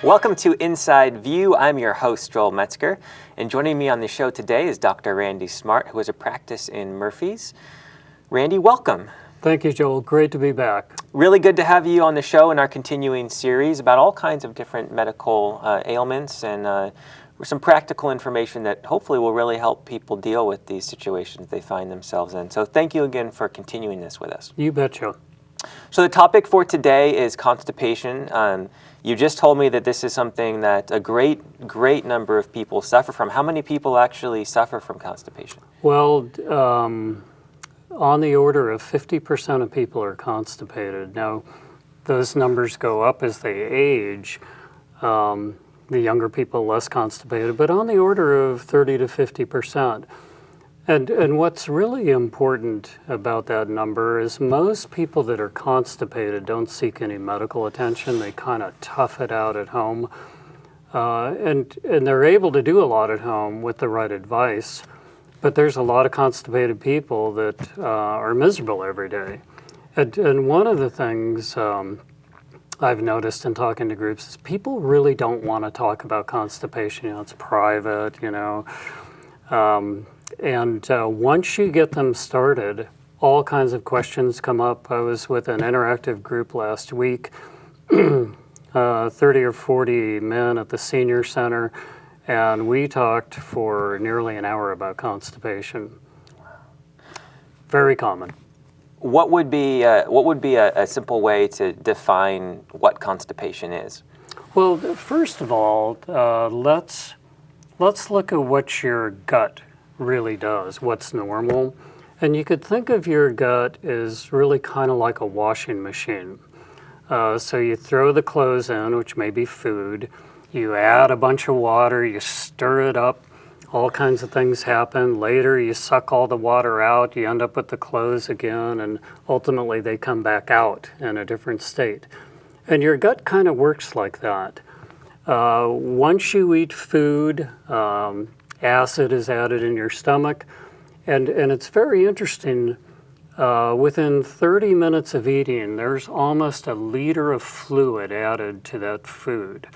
Welcome to Inside View. I'm your host, Joel Metzger, and joining me on the show today is Dr. Randy Smart, who has a practice in Murphy's. Randy, welcome. Thank you, Joel. Great to be back. Really good to have you on the show in our continuing series about all kinds of different medical ailments and some practical information that hopefully will really help people deal with these situations they find themselves in. So thank you again for continuing this with us. You betcha. So the topic for today is constipation. You just told me that this is something that a great number of people suffer from. How many people actually suffer from constipation? Well, on the order of 50% of people are constipated. Now, those numbers go up as they age. The younger people less constipated, but on the order of 30 to 50%. And what's really important about that number is most people that are constipated don't seek any medical attention. They kind of tough it out at home. And they're able to do a lot at home with the right advice. But there's a lot of constipated people that are miserable every day. And one of the things I've noticed in talking to groups is people really don't want to talk about constipation. It's private, And once you get them started, all kinds of questions come up. I was with an interactive group last week, 30 or 40 men at the senior center, and we talked for nearly an hour about constipation. Very common. What would be a simple way to define what constipation is? Well, first of all, let's look at what your gut really does, what's normal. And you could think of your gut as really kind of like a washing machine. So you throw the clothes in, which may be food, you add a bunch of water, you stir it up, all kinds of things happen. Later you suck all the water out, you end up with the clothes again, and ultimately they come back out in a different state. And your gut kind of works like that. Once you eat food, acid is added in your stomach, and it's very interesting. Within 30 minutes of eating, there's almost a liter of fluid added to that food.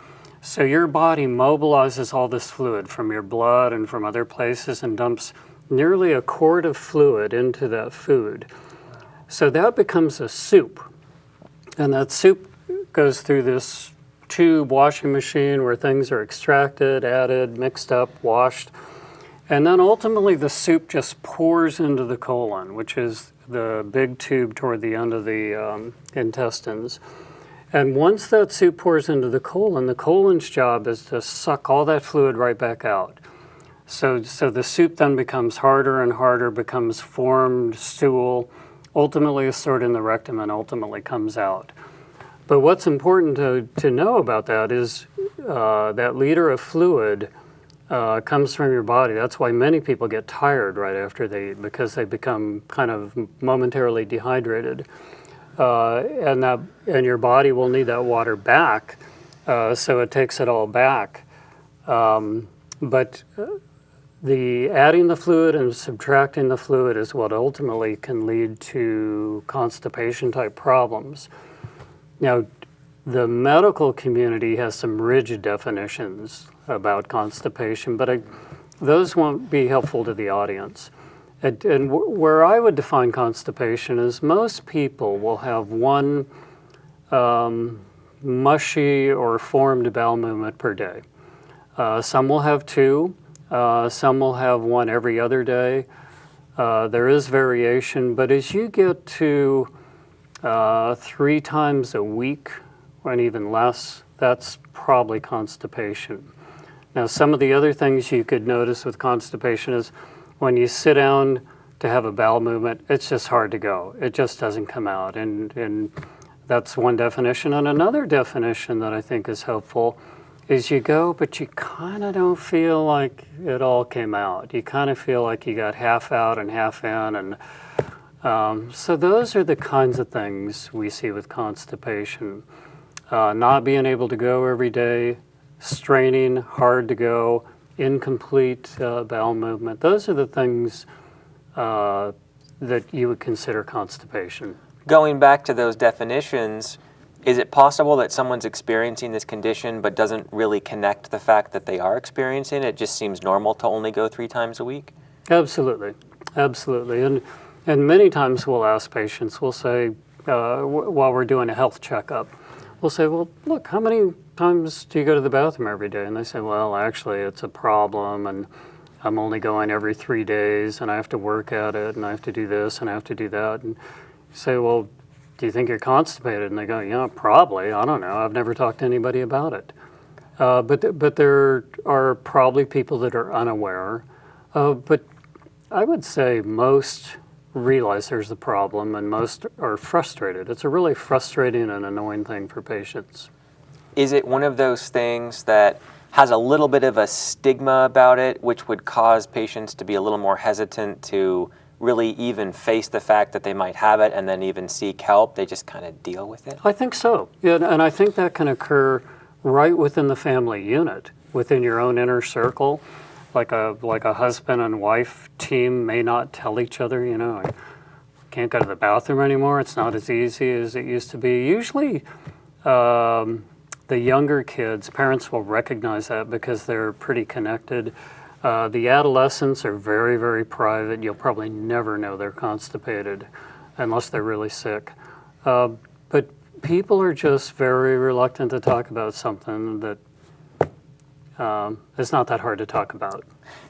So your body mobilizes all this fluid from your blood and from other places and dumps nearly a quart of fluid into that food. So that becomes a soup, and that soup goes through this tube washing machine where things are extracted, added, mixed up, washed. And then ultimately the soup just pours into the colon, which is the big tube toward the end of the intestines. And once that soup pours into the colon's job is to suck all that fluid right back out. So the soup then becomes harder and harder, becomes formed stool, ultimately is stored in the rectum and ultimately comes out. But what's important to know about that is that liter of fluid comes from your body. That's why many people get tired right after because they become kind of momentarily dehydrated. And your body will need that water back, so it takes it all back. But the adding the fluid and subtracting the fluid is what ultimately can lead to constipation type problems. Now, the medical community has some rigid definitions about constipation, but those won't be helpful to the audience. And where I would define constipation is most people will have one mushy or formed bowel movement per day. Some will have two, some will have one every other day. There is variation, but as you get to 3 times a week, and even less, that's probably constipation. Now, some of the other things you could notice with constipation is when you sit down to have a bowel movement, it's just hard to go. It just doesn't come out, and that's one definition. And another definition that I think is helpful is you go, but you kind of don't feel like it all came out. You kind of feel like you got half out and half in, and so those are the kinds of things we see with constipation. Not being able to go every day, straining, hard to go, incomplete bowel movement. Those are the things that you would consider constipation. Going back to those definitions, Is it possible that someone's experiencing this condition but doesn't really connect the fact that they are experiencing it? It just seems normal to only go 3 times a week? Absolutely, absolutely. And many times we'll ask patients, we'll say, while we're doing a health checkup, we'll say, well, look, how many times do you go to the bathroom every day? And they say, well, actually, it's a problem, and I'm only going every 3 days, and I have to work at it, and I have to do this, and I have to do that. And you say, well, do you think you're constipated? And they go, yeah, probably. I don't know. I've never talked to anybody about it. But there are probably people that are unaware. But I would say most realize there's a problem, and most are frustrated. It's a really frustrating and annoying thing for patients. Is it one of those things that has a little bit of a stigma about it, which would cause patients to be a little more hesitant to really even face the fact that they might have it and then even seek help? They just kind of deal with it? I think so. Yeah, and I think that can occur right within the family unit, within your own inner circle. Like a husband and wife team may not tell each other, you know, I can't go to the bathroom anymore. It's not as easy as it used to be. Usually the younger kids, parents will recognize that because they're pretty connected. The adolescents are very, very private. You'll probably never know they're constipated unless they're really sick. But people are just very reluctant to talk about something that it's not that hard to talk about.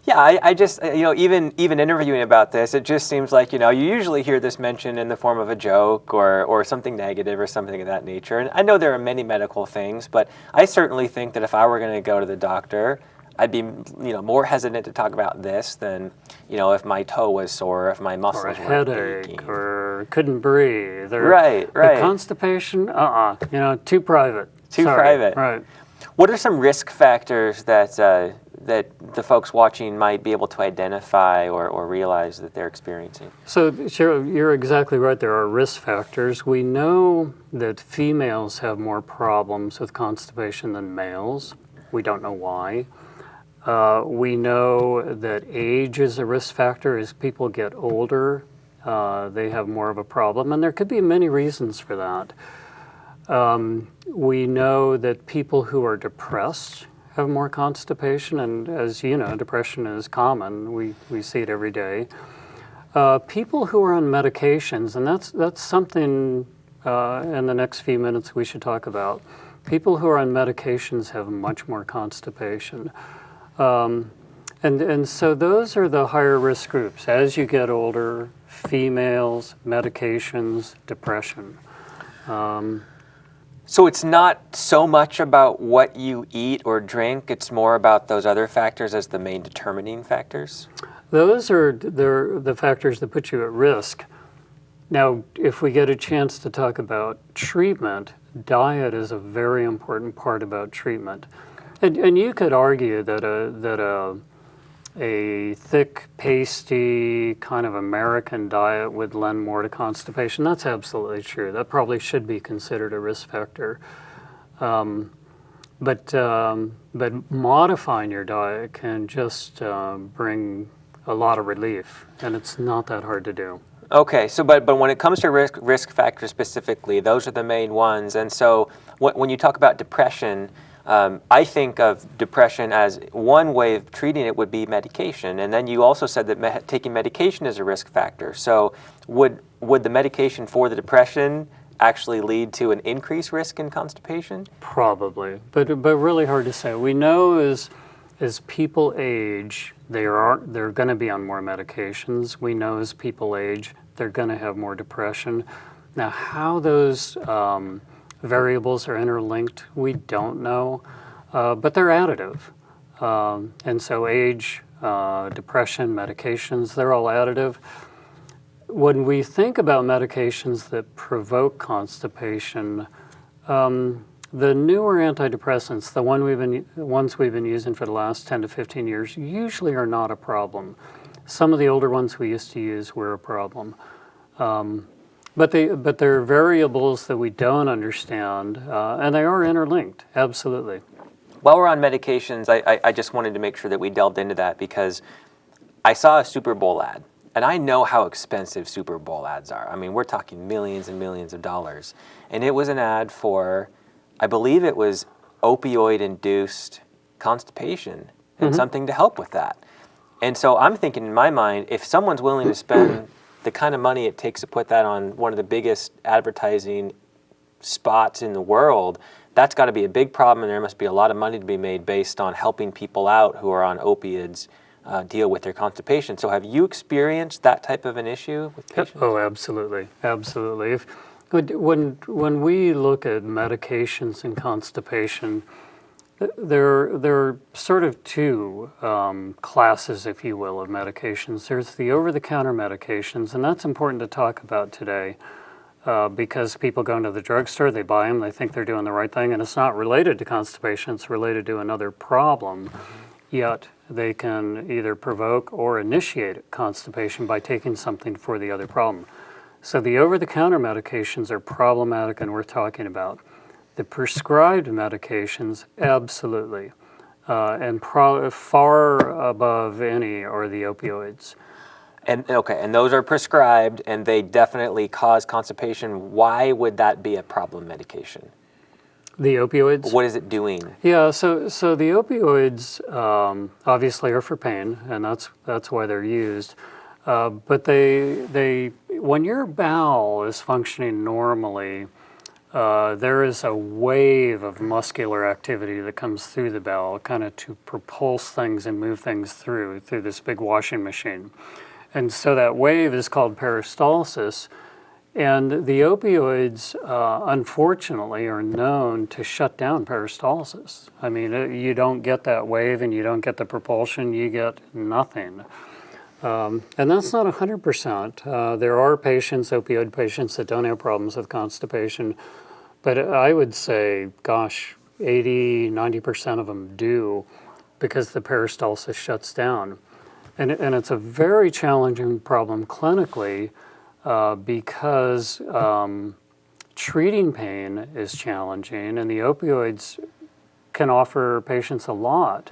Yeah, I just, even interviewing about this, it just seems like, you usually hear this mentioned in the form of a joke or something negative or something of that nature. And I know there are many medical things, but I certainly think that if I were going to go to the doctor, I'd be, more hesitant to talk about this than, if my toe was sore, if my muscles were headache, aching. Or couldn't breathe. Or right. The constipation, too private. Too Sorry. private. Right. What are some risk factors that the folks watching might be able to identify or realize that they're experiencing? So, Cheryl, you're exactly right. There are risk factors. We know that females have more problems with constipation than males. We don't know why. We know that age is a risk factor. As people get older, they have more of a problem, and there could be many reasons for that. We know that people who are depressed have more constipation, and as you know, depression is common. We see it every day. People who are on medications, and that's something in the next few minutes we should talk about. People who are on medications have much more constipation. And so those are the higher risk groups. As you get older, females, medications, depression. So it's not so much about what you eat or drink, it's more about those other factors as the main determining factors? Those are the factors that put you at risk. Now, if we get a chance to talk about treatment, diet is a very important part about treatment. And you could argue that a thick, pasty, kind of American diet would lend more to constipation. That's absolutely true. That probably should be considered a risk factor. But modifying your diet can just bring a lot of relief, and it's not that hard to do. Okay, so but when it comes to risk factors specifically, those are the main ones. And so when you talk about depression, I think of depression as one way of treating it would be medication. And then you also said that taking medication is a risk factor. So would the medication for the depression actually lead to an increased risk in constipation? Probably, but really hard to say. We know as people age, they're going to be on more medications. We know as people age, they're going to have more depression. Now, how those variables are interlinked, we don't know, but they're additive. And so age, depression, medications, they're all additive. When we think about medications that provoke constipation, the newer antidepressants, the ones we've been using for the last 10 to 15 years, usually are not a problem. Some of the older ones we used to use were a problem. But there are variables that we don't understand, and they are interlinked, absolutely. While we're on medications, I just wanted to make sure that we delved into that because I saw a Super Bowl ad, And I know how expensive Super Bowl ads are. I mean, we're talking millions and millions of dollars. And it was an ad for, I believe it was opioid-induced constipation and something to help with that. And so I'm thinking in my mind, if someone's willing to spend the kind of money it takes to put that on one of the biggest advertising spots in the world, that's got to be a big problem, and there must be a lot of money to be made based on helping people out who are on opiates deal with their constipation. So have you experienced that type of an issue with patients? Oh, absolutely, absolutely. When we look at medications and constipation, there are sort of two classes, if you will, of medications. There's the over-the-counter medications, and that's important to talk about today because people go into the drugstore, they buy them, they think they're doing the right thing, and it's not related to constipation, it's related to another problem. Yet they can either provoke or initiate constipation by taking something for the other problem. So the over-the-counter medications are problematic and worth talking about. The prescribed medications, absolutely, and far above any are the opioids. And okay, and those are prescribed, and they definitely cause constipation. Why would that be a problem medication? The opioids? What is it doing? Yeah, so the opioids obviously are for pain, and that's why they're used. But they when your bowel is functioning normally, there is a wave of muscular activity that comes through the bowel, kind of to propulse things and move things through this big washing machine. And so that wave is called peristalsis. And the opioids, unfortunately, are known to shut down peristalsis. I mean, you don't get that wave and you don't get the propulsion, you get nothing. And that's not 100%. There are patients, opioid patients, that don't have problems with constipation. But I would say, gosh, 80, 90% of them do because the peristalsis shuts down. And it's a very challenging problem clinically because treating pain is challenging, and the opioids can offer patients a lot,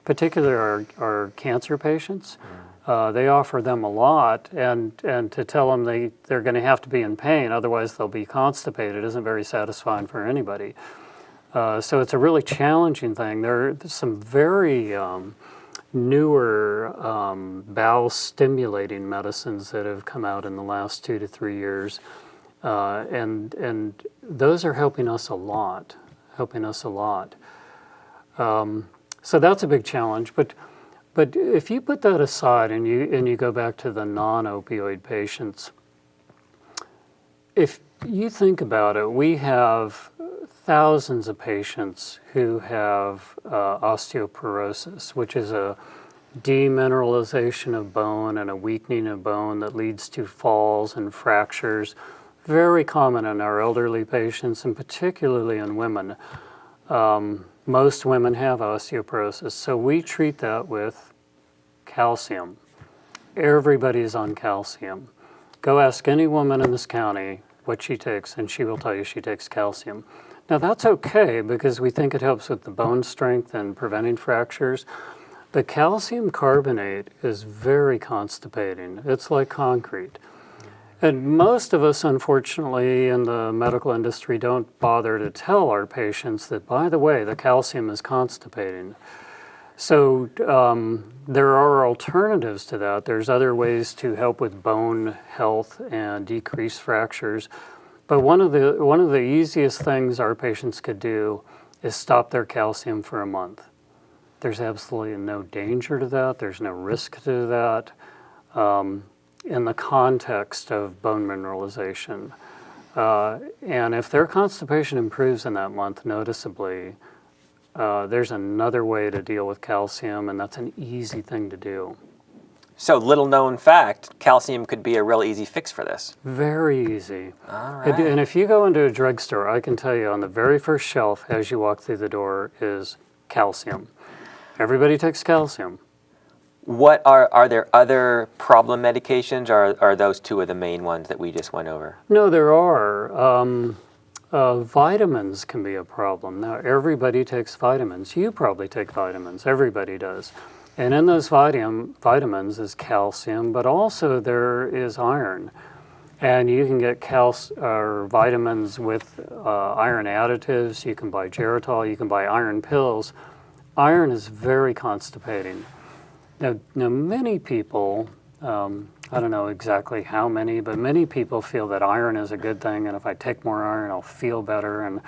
particularly our cancer patients. They offer them a lot, and to tell them they're going to have to be in pain, otherwise they'll be constipated, isn't very satisfying for anybody. So it's a really challenging thing. There's some very newer bowel stimulating medicines that have come out in the last 2 to 3 years, and those are helping us a lot. So that's a big challenge. But if you put that aside and you go back to the non-opioid patients, if you think about it, we have thousands of patients who have osteoporosis, which is a demineralization of bone and a weakening of bone that leads to falls and fractures. Very common in our elderly patients, and particularly in women. Most women have osteoporosis, so we treat that with calcium. Everybody's on calcium. Go ask any woman in this county what she takes, and she will tell you she takes calcium. Now that's okay because we think it helps with the bone strength and preventing fractures, but calcium carbonate is very constipating. It's like concrete. And most of us, unfortunately, in the medical industry don't bother to tell our patients that, by the way, the calcium is constipating. So there are alternatives to that. There's other ways to help with bone health and decrease fractures. But one of the easiest things our patients could do is stop their calcium for a month. There's absolutely no danger to that. There's no risk to that in the context of bone mineralization. And if their constipation improves in that month noticeably, there's another way to deal with calcium, and that's an easy thing to do. So, little known fact, calcium could be a real easy fix for this. Very easy. All right. And if you go into a drugstore, I can tell you on the very first shelf as you walk through the door is calcium. Everybody takes calcium. What are there other problem medications, or are those two of the main ones that we just went over? No, there are. Vitamins can be a problem. Now, everybody takes vitamins. You probably take vitamins. Everybody does. And in those vitamins is calcium, but also there is iron. And you can get vitamins with iron additives. You can buy Geritol. You can buy iron pills. Iron is very constipating. Now many people, I don't know exactly how many, but many people feel that iron is a good thing, and if I take more iron, I'll feel better, and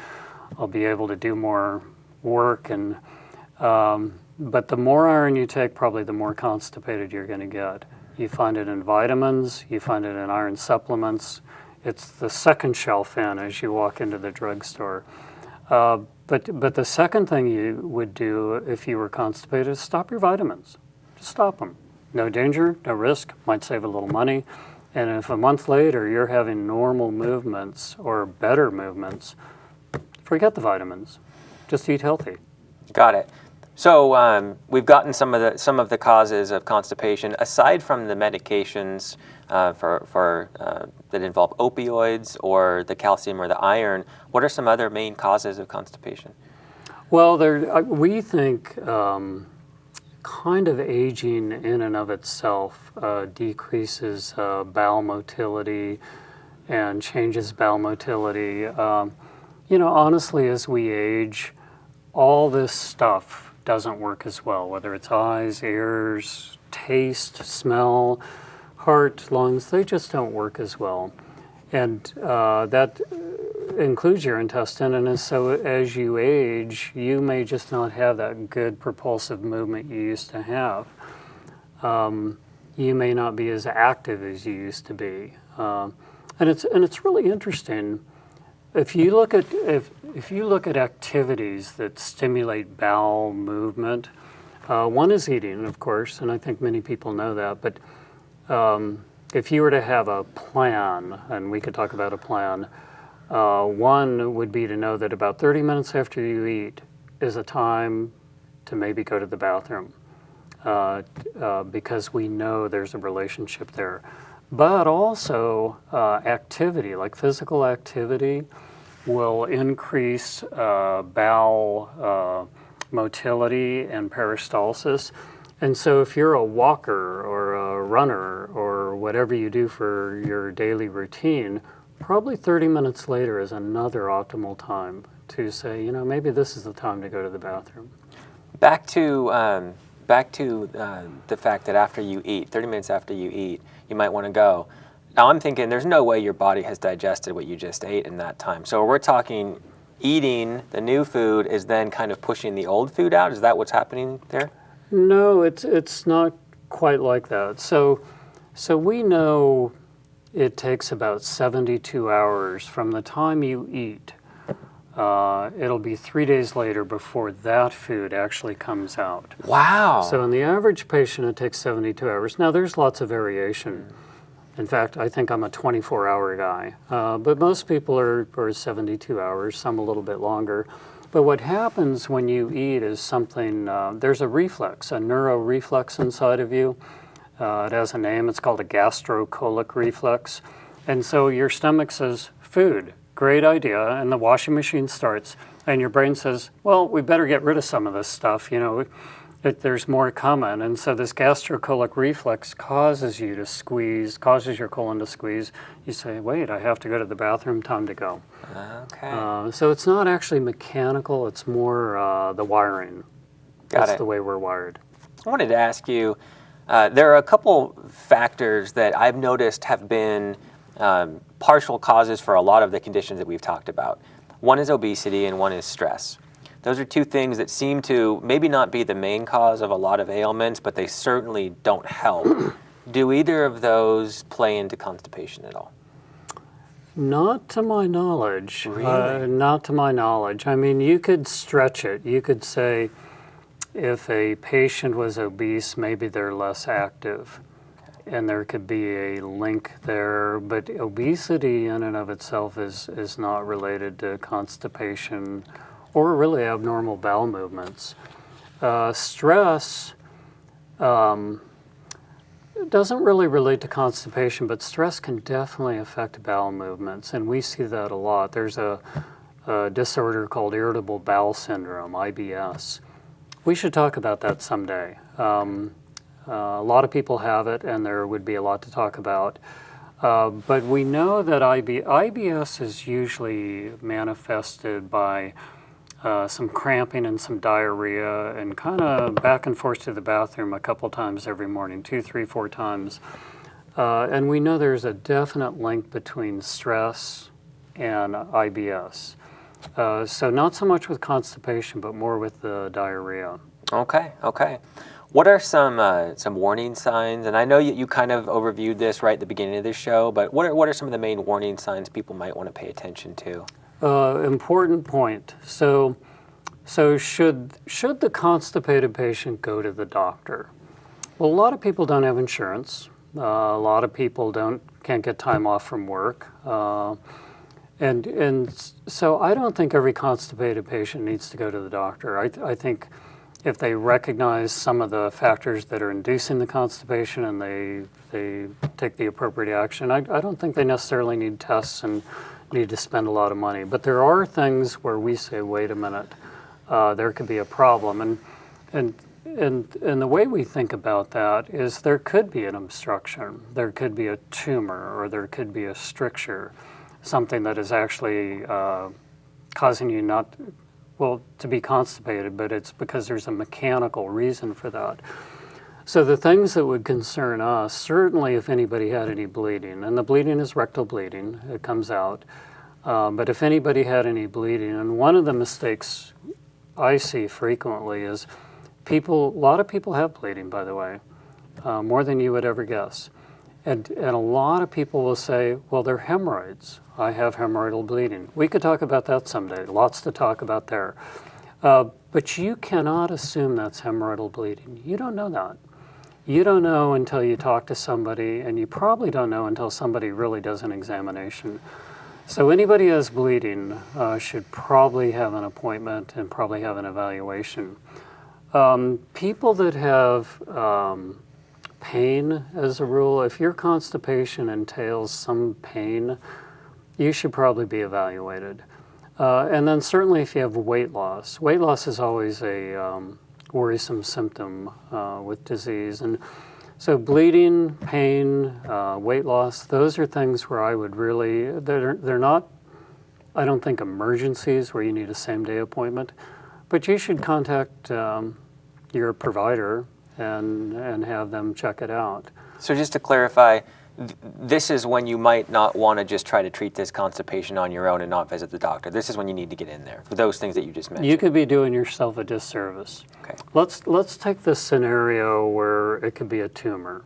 I'll be able to do more work. And but the more iron you take, probably the more constipated you're going to get. You find it in vitamins, you find it in iron supplements. It's the second shelf in as you walk into the drugstore. But the second thing you would do if you were constipated is stop your vitamins. Just stop them. No danger, no risk, might save a little money. And if a month later you're having normal movements or better movements, forget the vitamins. Just eat healthy. Got it. So we've gotten some of the causes of constipation. Aside from the medications that involve opioids or the calcium or the iron, what are some other main causes of constipation? Well, we think kind of aging in and of itself decreases bowel motility and changes bowel motility. Honestly, as we age, all this stuff doesn't work as well, whether it's eyes, ears, taste, smell, heart, lungs, they just don't work as well. And that includes your intestine, and so as you age, you may just not have that good propulsive movement you used to have. You may not be as active as you used to be. And it's really interesting. If you look at activities that stimulate bowel movement, one is eating, of course, and I think many people know that. But if you were to have a plan, and we could talk about a plan, one would be to know that about 30 minutes after you eat is a time to maybe go to the bathroom, because we know there's a relationship there. But also activity, like physical activity, will increase bowel motility and peristalsis. And so if you're a walker or a runner or whatever you do for your daily routine, probably 30 minutes later is another optimal time to say, maybe this is the time to go to the bathroom. Back to the fact that after you eat, 30 minutes after you eat, you might want to go. Now I'm thinking there's no way your body has digested what you just ate in that time. So we're talking eating the new food is then kind of pushing the old food out. Is that what's happening there? No, it's not quite like that. So we know it takes about 72 hours from the time you eat. It'll be 3 days later before that food actually comes out. Wow. So in the average patient, it takes 72 hours. Now, there's lots of variation. In fact, I think I'm a 24-hour guy. But most people are 72 hours, some a little bit longer. But what happens when you eat is something, there's a reflex, a neuroreflex inside of you. It has a name, it's called a gastrocolic reflex. And so your stomach says, food, great idea, and the washing machine starts, and your brain says, well, we better get rid of some of this stuff, there's more coming. And so this gastrocolic reflex causes you to squeeze, causes your colon to squeeze. You say, wait, I have to go to the bathroom, time to go. Okay. So it's not actually mechanical, it's more the wiring. That's the way we're wired. I wanted to ask you, there are a couple factors that I've noticed have been partial causes for a lot of the conditions that we've talked about. One is obesity and one is stress. Those are two things that seem to maybe not be the main cause of a lot of ailments, but they certainly don't help. Do either of those play into constipation at all? Not to my knowledge. Really? Not to my knowledge. I mean, you could stretch it. You could say if a patient was obese, maybe they're less active. And there could be a link there. But obesity in and of itself is not related to constipation or really abnormal bowel movements. Stress doesn't really relate to constipation, but stress can definitely affect bowel movements, and we see that a lot. There's a disorder called irritable bowel syndrome, IBS, We should talk about that someday. A lot of people have it, and there would be a lot to talk about. But we know that IBS is usually manifested by some cramping and some diarrhea and kind of back and forth to the bathroom a couple times every morning, 2, 3, 4 times. And we know there's a definite link between stress and IBS. So not so much with constipation, but more with the diarrhea. Okay, okay. What are some warning signs? And I know you kind of overviewed this right at the beginning of this show, but what are some of the main warning signs people might want to pay attention to? Important point. So should the constipated patient go to the doctor? Well, a lot of people don't have insurance. A lot of people can't get time off from work. And so I don't think every constipated patient needs to go to the doctor. I think if they recognize some of the factors that are inducing the constipation and they take the appropriate action, I don't think they necessarily need tests and need to spend a lot of money. But there are things where we say, wait a minute, there could be a problem. And the way we think about that is there could be an obstruction, there could be a tumor, or there could be a stricture, something that is actually causing you to be constipated, but it's because there's a mechanical reason for that. So the things that would concern us, certainly if anybody had any bleeding, and the bleeding is rectal bleeding, it comes out, but if anybody had any bleeding, and one of the mistakes I see frequently is a lot of people have bleeding, by the way, more than you would ever guess. And a lot of people will say, well, they're hemorrhoids. I have hemorrhoidal bleeding. We could talk about that someday. Lots to talk about there. But you cannot assume that's hemorrhoidal bleeding. You don't know that. You don't know until you talk to somebody, and you probably don't know until somebody really does an examination. So anybody who has bleeding should probably have an appointment and probably have an evaluation. People that have pain, as a rule, if your constipation entails some pain, you should probably be evaluated. And then certainly if you have weight loss is always a worrisome symptom with disease. And so bleeding, pain, weight loss, those are things where I would really, they're not, I don't think, emergencies where you need a same-day appointment, but you should contact your provider and have them check it out. So just to clarify, this is when you might not want to just try to treat this constipation on your own and not visit the doctor. This is when you need to get in there for those things that you just mentioned. You could be doing yourself a disservice. Okay. Let's take this scenario where it could be a tumor.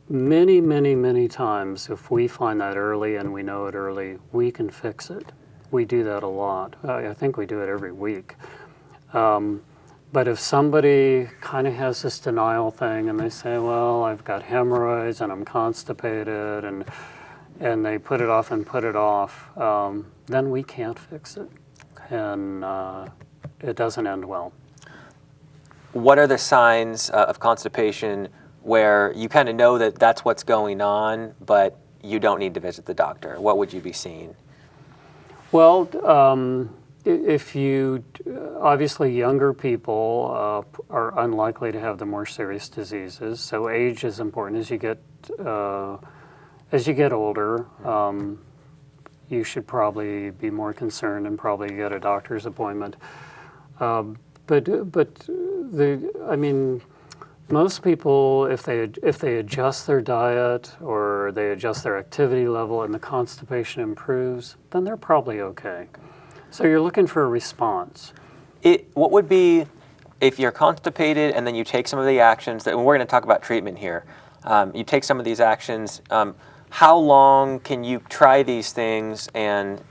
Many times, if we find that early and we know it early, we can fix it. We do that a lot. I think we do it every week. But if somebody kind of has this denial thing and they say, well, I've got hemorrhoids and I'm constipated, and they put it off and put it off, then we can't fix it. And it doesn't end well. What are the signs of constipation where you kind of know that that's what's going on, but you don't need to visit the doctor? What would you be seeing? Well, if you, obviously younger people are unlikely to have the more serious diseases, so age is important. As you get older, you should probably be more concerned and probably get a doctor's appointment. Most people, if they adjust their diet or they adjust their activity level and the constipation improves, then they're probably okay. So you're looking for a response. What would be, if you're constipated and then you take some of the actions, and we're going to talk about treatment here, you take some of these actions, how long can you try these things, and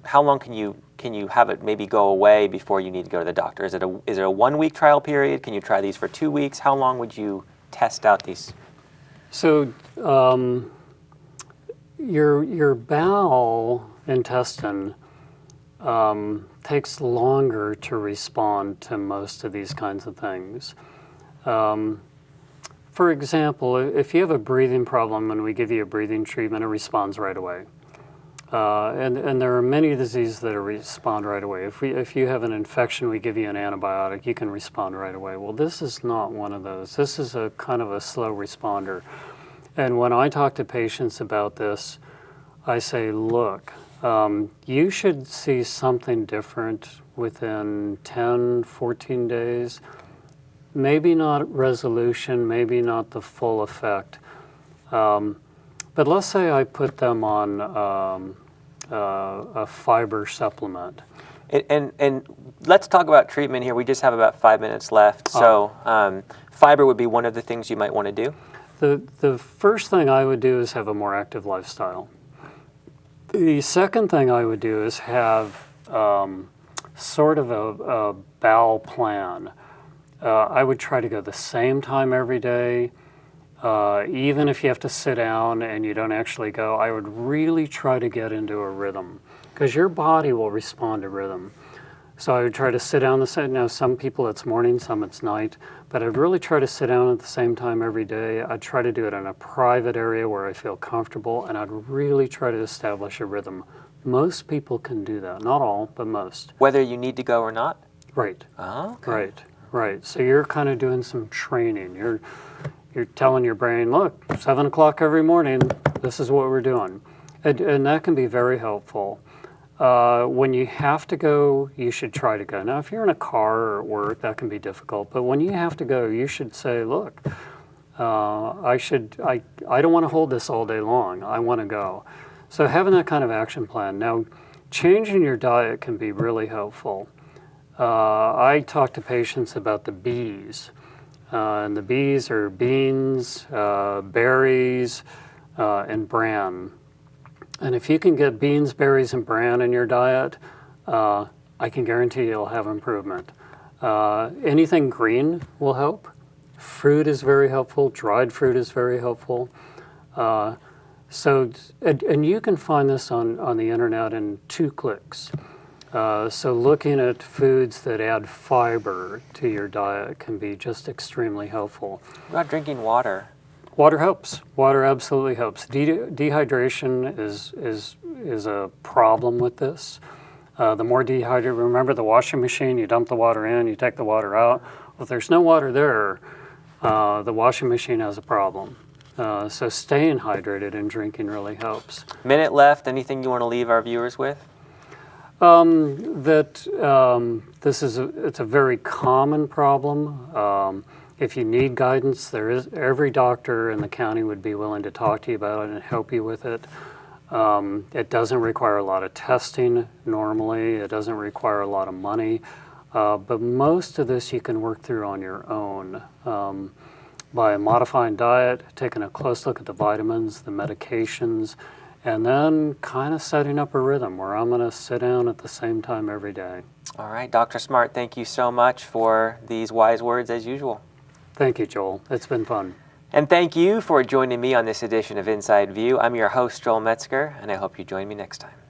how long can you have it maybe go away before you need to go to the doctor? Is it a 1 week trial period? Can you try these for 2 weeks? How long would you test out these? So your bowel intestine takes longer to respond to most of these kinds of things. For example, if you have a breathing problem and we give you a breathing treatment, it responds right away. And there are many diseases that respond right away. If you have an infection, we give you an antibiotic, you can respond right away. Well, this is not one of those. This is a kind of a slow responder. And when I talk to patients about this, I say, look, you should see something different within 10, 14 days. Maybe not resolution, maybe not the full effect. But let's say I put them on a fiber supplement. And let's talk about treatment here. We just have about 5 minutes left. So fiber would be one of the things you might want to do? The first thing I would do is have a more active lifestyle. The second thing I would do is have sort of a bowel plan. I would try to go the same time every day. Even if you have to sit down and you don't actually go, I would really try to get into a rhythm because your body will respond to rhythm. So I would try to sit down the same. Now, some people it's morning, some it's night, but I'd really try to sit down at the same time every day. I'd try to do it in a private area where I feel comfortable, and I'd really try to establish a rhythm. Most people can do that. Not all, but most. Whether you need to go or not? Right. Oh, okay. Right. So you're kind of doing some training. You're telling your brain, look, 7 o'clock every morning, this is what we're doing. And that can be very helpful. When you have to go, you should try to go. Now, if you're in a car or at work, that can be difficult. But when you have to go, you should say, look, I don't want to hold this all day long. I want to go. So having that kind of action plan. Now, changing your diet can be really helpful. I talk to patients about the B's. And the B's are beans, berries, and bran. And if you can get beans, berries, and bran in your diet, I can guarantee you'll have improvement. Anything green will help. Fruit is very helpful. Dried fruit is very helpful. And you can find this on the internet in 2 clicks. So looking at foods that add fiber to your diet can be just extremely helpful. What about drinking water? Water helps. Water absolutely helps. Dehydration is a problem with this. The more dehydrated, remember the washing machine, you dump the water in, you take the water out. Well, if there's no water there, the washing machine has a problem. So staying hydrated and drinking really helps. Minute left. Anything you want to leave our viewers with? It's a very common problem. If you need guidance, every doctor in the county would be willing to talk to you about it and help you with it. It doesn't require a lot of testing normally. It doesn't require a lot of money. But most of this you can work through on your own by modifying diet, taking a close look at the vitamins, the medications, and then kind of setting up a rhythm where I'm going to sit down at the same time every day. All right, Dr. Smart, thank you so much for these wise words as usual. Thank you, Joel. It's been fun. And thank you for joining me on this edition of Inside View. I'm your host, Joel Metzger, and I hope you join me next time.